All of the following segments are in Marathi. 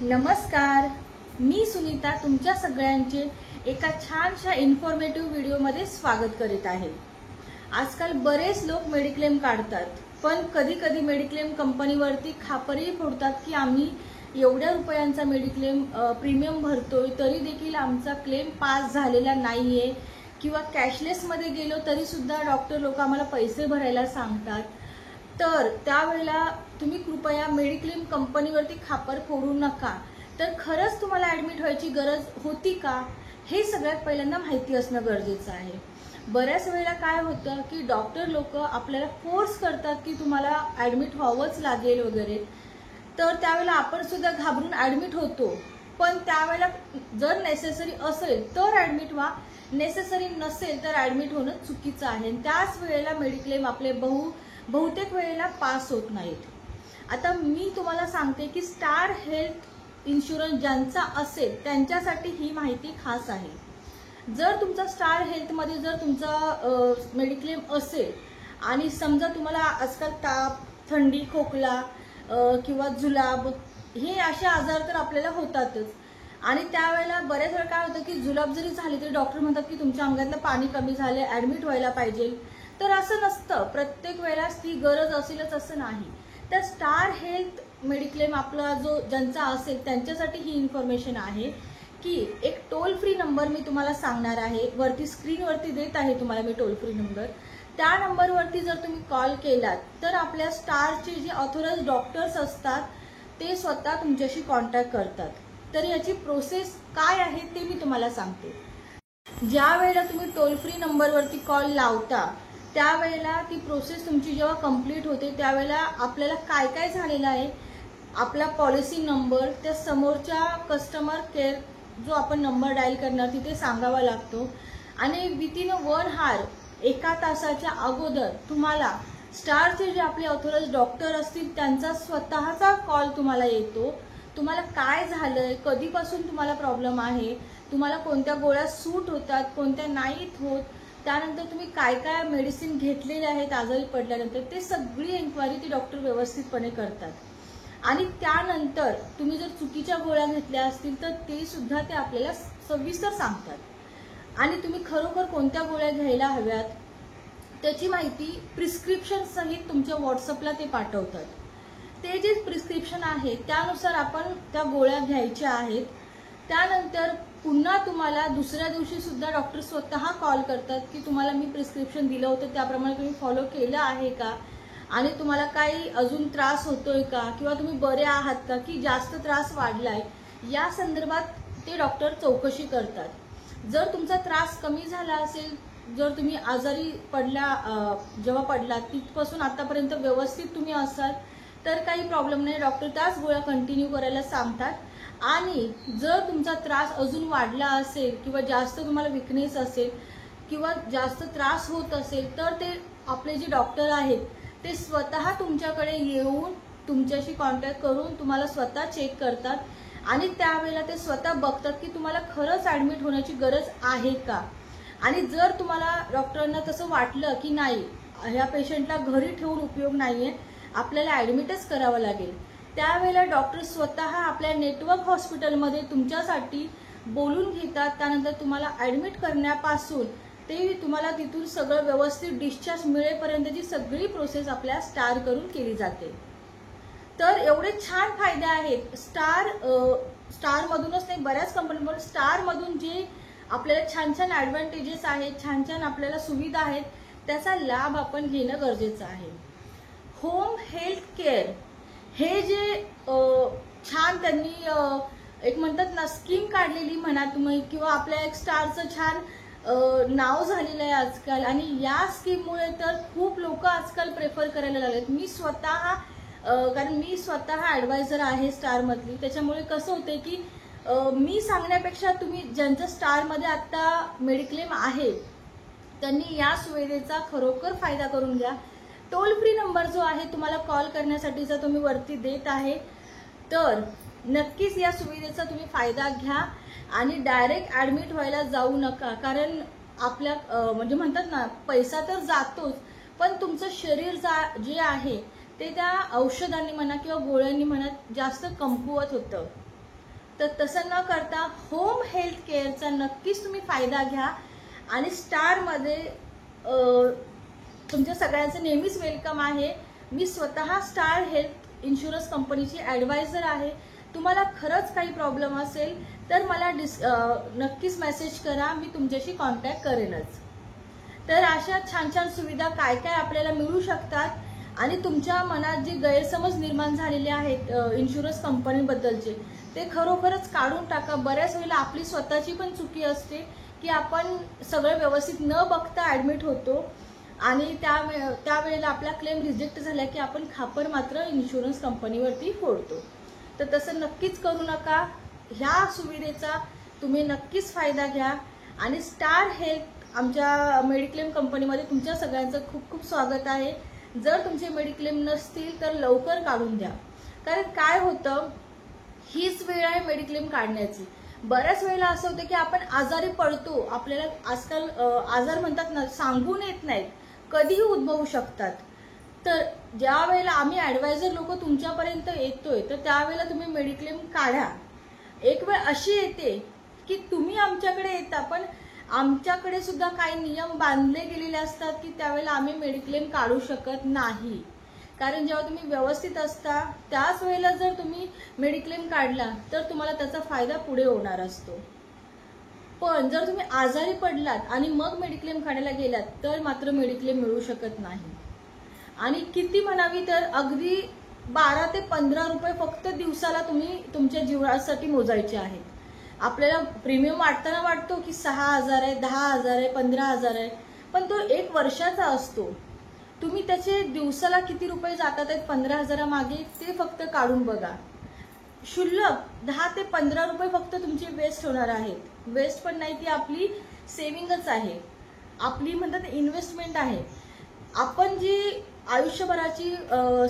नमस्कार, मी सुनीता तुमच्या सगळ्यांचे एका छानशा इन्फॉर्मेटिव्ह व्हिडिओमध्ये स्वागत करीत आहे। आजकाल बरेच लोक मेडिक्लेम काढतात, पण कधी कधी मेडिक्लेम कंपनीवरती खापरही फोडतात की आम्ही एवढ्या रुपयांचा मेडिक्लेम प्रीमियम भरतोय तरी देखील आमचा क्लेम पास झालेला नाहीये किंवा कॅशलेसमध्ये गेलो तरी सुद्धा डॉक्टर लोक आम्हाला पैसे भरायला सांगतात। तर त्यावेळेला तुम्ही कृपया मेडिक्लेम कंपनीवरती खापर फोडू नका। तर खरंच तुम्हाला ऍडमिट व्हायची गरज होती का हे सगळ्यात पहिल्यांदा माहिती असणं गरजेचं आहे। बऱ्याच वेळेला काय होतं की डॉक्टर लोक आपल्याला फोर्स करतात की तुम्हाला ऍडमिट व्हावंच लागेल वगैरे, तर त्यावेळेला आपण सुद्धा घाबरून ऍडमिट होतो। पण त्यावेळेला जर नेसेसरी असेल तर ऍडमिट व्हा, नेसेसरी नसेल तर ऍडमिट होणं चुकीचं आहे। त्याच वेळेला मेडिक्लेम आपले बहुतेक वेळेला पास होत नाहीत। आता मी तुम्हाला सांगते की स्टार हेल्थ इन्शुरन्स ज्यांचा असेल त्यांच्यासाठी ही माहिती खास आहे। जर तुमचा स्टार हेल्थमध्ये जर तुमचा मेडिक्लेम असेल आणि समजा तुम्हाला आजकाल ताप, थंडी, खोकला किंवा जुलाब हे असे आजार तर आपल्याला होतातच, आणि त्यावेळेला बऱ्याच वेळा काय होतं की जुलाब जरी झाली तरी डॉक्टर म्हणतात की तुमच्या अंगातलं पाणी कमी झाले, ऍडमिट व्हायला पाहिजे। तर असं नसतं, प्रत्येक वेळेला ती गरज असेलच असं नाही। तर स्टार हेल्थ मेडिक्लेम आपला जो ज्यांचा असेल त्यांच्यासाठी ही इन्फॉर्मेशन आहे की एक टोल फ्री नंबर मी तुम्हाला सांगणार आहे, वरती स्क्रीनवरती देत आहे तुम्हाला मी टोल फ्री नंबर। त्या नंबरवरती जर तुम्ही कॉल केलात तर आपल्या स्टारचे जे ऑथोराइज्ड डॉक्टर्स असतात ते स्वतः तुमच्याशी कॉन्टॅक्ट करतात। तर याची प्रोसेस काय आहे ते मी तुम्हाला सांगते। ज्या वेळेला तुम्ही टोल फ्री नंबरवरती कॉल लावता त्यावेळेला ती प्रोसेस तुमची जेव्हा कंप्लीट होते त्यावेळेला आपल्याला काय काय झालेलं आहे, आपला पॉलिसी नंबर त्या समोरच्या कस्टमर केअर जो आपण नंबर डायल करणार तिथे सांगावा लागतो, आणि विथिन 1 आवर एका तासाच्या अगोदर तुम्हाला स्टारचे जे आपले ऑथोराइज्ड डॉक्टर असतील त्यांचा स्वतःचा कॉल तुम्हाला येतो। तुम्हाला काय झालंय, कधीपासून तुम्हाला प्रॉब्लेम आहे, तुम्हाला कोणत्या गोळ्या सूट होतात, कोणत्या नाहीत होत, त्यानंतर तुम्ही काय काय मेडिसिन घेतलेले आहेत आजारी पडल्यानंतर, ते सगळी एन्क्वायरी ती डॉक्टर व्यवस्थितपणे करतात। आणि त्यानंतर तुम्ही जर चुकीच्या गोळ्या घेतल्या असतील तर ते सुद्धा ते आपल्याला सविस्तर सांगतात, आणि तुम्ही खरोखर कोणत्या गोळ्या घ्यायला हव्यात त्याची माहिती प्रिस्क्रिप्शन सहित तुमच्या व्हॉट्सअपला ते पाठवतात। ते जे प्रिस्क्रिप्शन आहे त्यानुसार आपण त्या गोळ्या घ्यायच्या आहेत। त्यानंतर पुन्हा तुम्हाला दुसऱ्या दिवशी सुद्धा डॉक्टर स्वतः कॉल करतात की तुम्हाला मी प्रिस्क्रिप्शन दिलं होतं त्याप्रमाणे तुम्ही फॉलो केलं आहे का, आणि तुम्हाला काही अजून त्रास होतोय का, किंवा तुम्ही बरे आहात का की जास्त त्रास वाढलाय, या संदर्भात ते डॉक्टर चौकशी करतात। जर तुमचा त्रास कमी झाला असेल, जर तुम्ही आजारी जेव्हा पडलात तिथपासून आतापर्यंत व्यवस्थित तुम्ही असाल तर काही प्रॉब्लेम नाही, डॉक्टर त्याच गोळ्या कंटिन्यू करायला सांगतात। आणि जर तुमचा त्रास अजून वाढला असेल किंवा जास्त तुम्हाला विकनेस असेल किंवा जास्त त्रास होत असेल तर ते आपले जे डॉक्टर आहेत ते स्वतः तुमच्याकडे येऊन तुमच्याशी कॉन्टॅक्ट करून तुम्हाला स्वतः चेक करतात, आणि त्यावेळेला ते स्वतः बघतात की तुम्हाला खरंच ऍडमिट होण्याची गरज आहे का। आणि जर तुम्हाला डॉक्टरांना तसं वाटलं की नाही ह्या पेशंटला घरी ठेवून उपयोग नाहीये, आपल्याला ऍडमिटच करावं लागेल, त्यावेळेला डॉक्टर स्वतः आपल्या नेटवर्क हॉस्पिटलमध्ये तुमच्यासाठी बोलून घेतात। त्यानंतर तुम्हाला ऍडमिट करण्यापासून ते तुम्हाला तिथून सगळं व्यवस्थित डिस्चार्ज मिळेपर्यंतची सगळी प्रोसेस आपल्या स्टार करून केली जाते। तर एवढे छान फायदे आहेत स्टार मधूनच नाही, बऱ्याच कंपनीमध्ये स्टार मधून जे आपल्याला छान छान ऍडव्हान्टेजेस आहेत, छान छान आपल्याला सुविधा आहेत, त्याचा लाभ आपण घेणं गरजेचं आहे। होम हेल्थ केअर हे जे छान त्यांनी एक म्हणतात ना स्कीम काढलेली म्हणा तुम्ही, किंवा आपल्या एक स्टारचं छान नाव झालेलं आहे आजकाल, आणि या स्कीममुळे तर खूप लोक आजकाल प्रेफर करायला लागलेत। मी स्वतः कारण मी स्वतः ऍडवायझर आहे स्टार मधली, त्याच्यामुळे कसं होतंय की मी सांगण्यापेक्षा तुम्ही ज्यांच्या स्टार मध्ये आता मेडिक्लेम आहे त्यांनी या सुविधेचा खरोखर फायदा करून घ्या। टोल फ्री नंबर जो आहे तुम्हाला कॉल करण्यासाठीचा तो मी वरती देत आहे, तर नक्कीच या सुविधेचा तुम्ही फायदा घ्या आणि डायरेक्ट ऍडमिट व्हायला जाऊ नका। कारण आपल्या म्हणजे म्हणतात ना पैसा तर जातोच, पण तुमचं शरीर जे आहे ते त्या औषधांनी म्हणा किंवा गोळ्यांनी म्हणा जास्त कमकुवत होतं। तर तसं न करता होम हेल्थ केअरचा नक्कीच तुम्ही फायदा घ्या आणि स्टारमध्ये तुमच्या सगळ्यांचं नेहमीच वेलकम आहे. मी स्वतः स्टार हेल्थ इन्शुरन्स कंपनीची ॲडवायझर आहे. तुम्हाला खरंच काही प्रॉब्लेम असेल तर मला नक्कीच मेसेज करा, मी तुमच्याशी कॉन्टॅक्ट करेनच. तर अशा छान छान सुविधा काय काय आपल्याला मिळू शकतात आणि तुमच्या मनात जे गैरसमज निर्माण झालेले आहेत इन्शुरन्स कंपनीबद्दलचे ते खरोखरच काढून टाका. बऱ्याच वेळेला आपली स्वतःची पण चुकी असते की आपण सगळं व्यवस्थित न बघता ॲडमिट होतो आणि त्यावेळेला आपला क्लेम रिजेक्ट झाला की आपण खापर मात्र इन्शुरन्स कंपनीवरती फोडतो. तर तसं नक्कीच करू नका. ह्या सुविधेचा तुम्ही नक्कीच फायदा घ्या आणि स्टार हेल्थ आमच्या मेडिक्लेम कंपनीमध्ये तुमच्या सगळ्यांचं खूप खूप स्वागत आहे. जर तुमचे मेडिक्लेम नसतील तर लवकर काढून द्या, कारण काय होतं, हीच वेळ आहे मेडिक्लेम काढण्याची. बऱ्याच वेळेला असं होतं की आपण आजारी पडतो, आपल्याला आजकाल आजार म्हणतात ना सांगून येत नाहीत, कधीही उद्भवू शकतात. तर ज्या वेळेला आम्ही ॲडवायझर लोक तुमच्यापर्यंत येतोय तर त्यावेळेला तुम्ही मेडिक्लेम काढा. एक वेळ अशी येते की तुम्ही आमच्याकडे येता पण आमच्याकडे सुद्धा काही नियम बांधले गेलेले असतात की त्यावेळेला आम्ही मेडिक्लेम काढू शकत नाही. कारण जेव्हा तुम्ही व्यवस्थित असता त्याच वेळेला जर तुम्ही मेडिक्लेम काढला तर तुम्हाला त्याचा फायदा पुढे होणार असतो. पण जर तुम्ही आजारी पडलात आणि मग मेडिक्लेम काढायला गेलात तर मात्र मेडिक्लेम मिळू शकत नाही. आणि किती म्हणावी तर अगदी 12 ते 15 रुपये फक्त दिवसाला तुम्ही तुमच्या जीवनासाठी मोजायचे आहेत. आपल्याला प्रीमियम वाटताना वाटतो की 6,000 आहे, 10,000 आहे, 15,000 आहे, पण तो 1 वर्षाचा असतो. तुम्ही त्याचे दिवसाला किती रुपये जातात आहेत 15,000 मागे ते फक्त काढून बघा. शुल्लक 10 ते 15 रुपये फक्त तुमचे वेस्ट होणार आहेत. वेस्ट पण नाही, ती आपली सेव्हिंगच आहे, आपली म्हणतात इन्व्हेस्टमेंट आहे. आपण जी आयुष्यभराची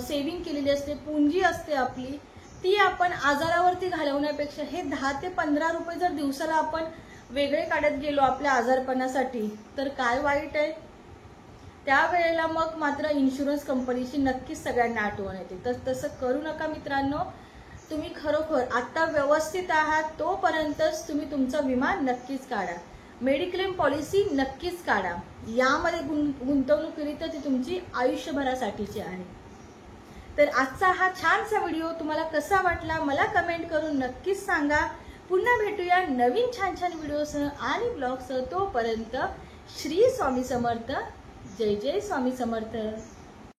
सेव्हिंग केलेली असते, पुंजी असते आपली, ती आपण आजारावरती घालवण्यापेक्षा हे 10 ते 15 रुपये जर दिवसाला आपण वेगळे काढत गेलो आपल्या आजारपणासाठी तर काय वाईट आहे. त्यावेळेला मग मात्र इन्शुरन्स कंपनीची नक्कीच सगळ्यांना आठवण येते. तर तसं करू नका मित्रांनो. तुम्ही खरोखर आता व्यवस्थित आहात तोपर्यंतच तुम्ही तुमचा विमा नक्कीच काढा, मेडिक्लेम पॉलिसी नक्कीच काढा. यामध्ये गुंतवणूक केली तर ती तुमची आयुष्यभरासाठीची आहे. तर आजचा हा छानसा व्हिडिओ तुम्हाला कसा वाटला मला कमेंट करून नक्कीच सांगा. पुन्हा भेटूया नवीन छान छान व्हिडिओसह आणि ब्लॉगसह. तोपर्यंत श्री स्वामी समर्थ. जय जय स्वामी समर्थ.